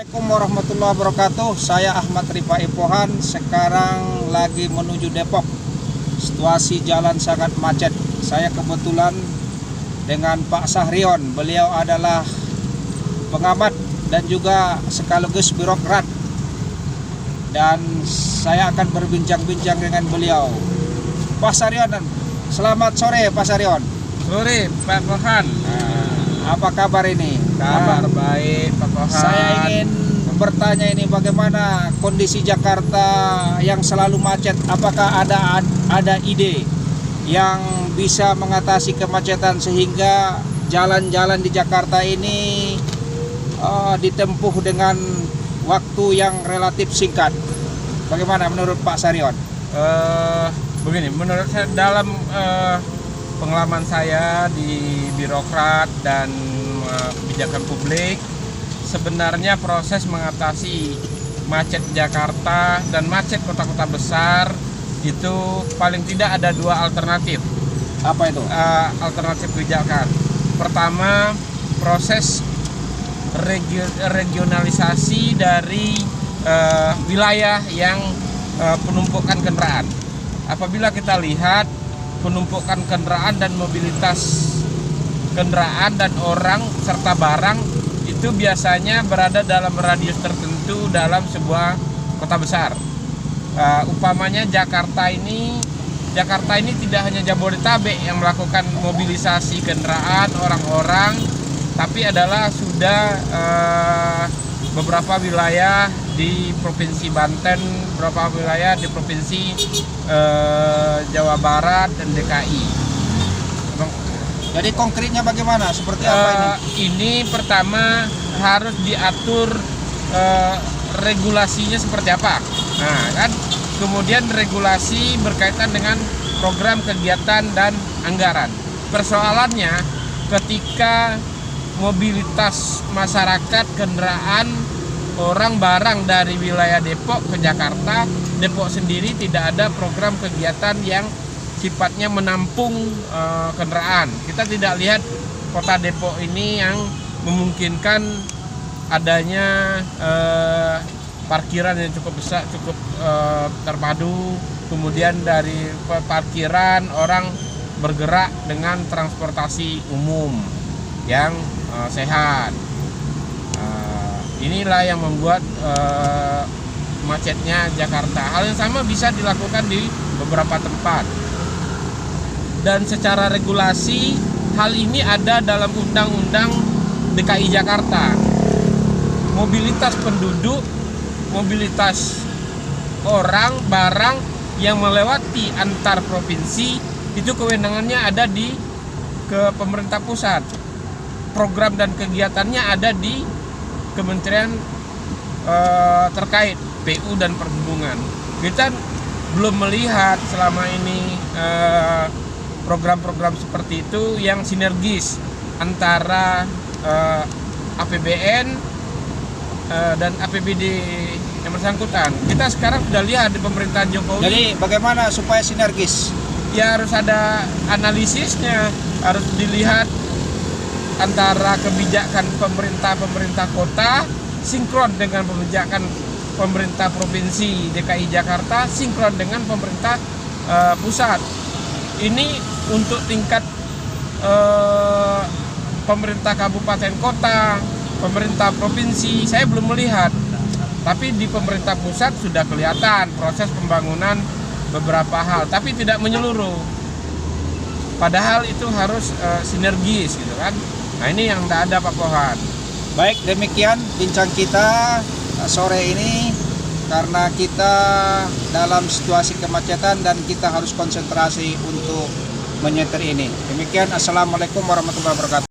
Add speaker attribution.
Speaker 1: Assalamualaikum warahmatullahi wabarakatuh. Saya Ahmad Rifai Pohan. Sekarang lagi menuju Depok. Situasi jalan sangat macet. Saya kebetulan dengan Pak Sahrion. Beliau adalah pengamat dan juga sekaligus birokrat. Dan saya akan berbincang-bincang dengan beliau. Pak Sahrion, selamat sore Pak Sahrion.
Speaker 2: Sore Pak Pohan.
Speaker 1: Apa kabar ini?
Speaker 2: Kabar baik Pak Pohan.
Speaker 1: Saya ingin bertanya ini, bagaimana kondisi Jakarta yang selalu macet? Apakah ada ide yang bisa mengatasi kemacetan sehingga jalan-jalan di Jakarta ini ditempuh dengan waktu yang relatif singkat? Bagaimana menurut Pak Sahrion?
Speaker 2: Begini, menurut saya dalam pengalaman saya di birokrat dan kebijakan publik, sebenarnya proses mengatasi macet Jakarta dan macet kota-kota besar itu paling tidak ada dua alternatif.
Speaker 1: Apa itu?
Speaker 2: Alternatif kebijakan. Pertama, proses regionalisasi dari wilayah yang penumpukan kendaraan. Apabila kita lihat penumpukan kendaraan dan mobilitas kendaraan dan orang serta barang itu biasanya berada dalam radius tertentu dalam sebuah kota besar. Umpamanya Jakarta ini tidak hanya Jabodetabek yang melakukan mobilisasi kendaraan orang-orang, tapi adalah sudah beberapa wilayah di Provinsi Banten, beberapa wilayah di Provinsi Jawa Barat dan DKI.
Speaker 1: Jadi konkretnya bagaimana? Seperti apa ini?
Speaker 2: Ini pertama harus diatur regulasinya seperti apa. Nah, kan kemudian regulasi berkaitan dengan program kegiatan dan anggaran. Persoalannya ketika mobilitas masyarakat, kendaraan, orang, barang dari wilayah Depok ke Jakarta, Depok sendiri tidak ada program kegiatan yang sifatnya menampung kendaraan. Kita tidak lihat kota Depok ini yang memungkinkan adanya parkiran yang cukup besar, cukup terpadu. Kemudian dari parkiran orang bergerak dengan transportasi umum yang sehat. Inilah yang membuat macetnya Jakarta. Hal yang sama bisa dilakukan di beberapa tempat. Dan secara regulasi, hal ini ada dalam Undang-Undang DKI Jakarta. Mobilitas penduduk, mobilitas orang, barang yang melewati antar provinsi itu kewenangannya ada di pemerintah pusat. Program dan kegiatannya ada di Kementerian terkait, PU dan Perhubungan. Kita belum melihat selama ini program-program seperti itu yang sinergis antara APBN dan APBD yang bersangkutan. Kita sekarang sudah lihat di pemerintahan Jokowi.
Speaker 1: Jadi bagaimana supaya sinergis?
Speaker 2: Ya harus ada analisisnya, harus dilihat antara kebijakan pemerintah kota sinkron dengan kebijakan pemerintah provinsi DKI Jakarta, sinkron dengan pemerintah pusat. Ini untuk tingkat pemerintah kabupaten kota, pemerintah provinsi, saya belum melihat. Tapi di pemerintah pusat sudah kelihatan proses pembangunan beberapa hal, tapi tidak menyeluruh. Padahal itu harus sinergis gitu kan. Nah, ini yang tidak ada Pak Pohan.
Speaker 1: Baik, demikian bincang kita sore ini, karena kita dalam situasi kemacetan dan kita harus konsentrasi untuk menyetir ini. Demikian, assalamualaikum warahmatullahi wabarakatuh.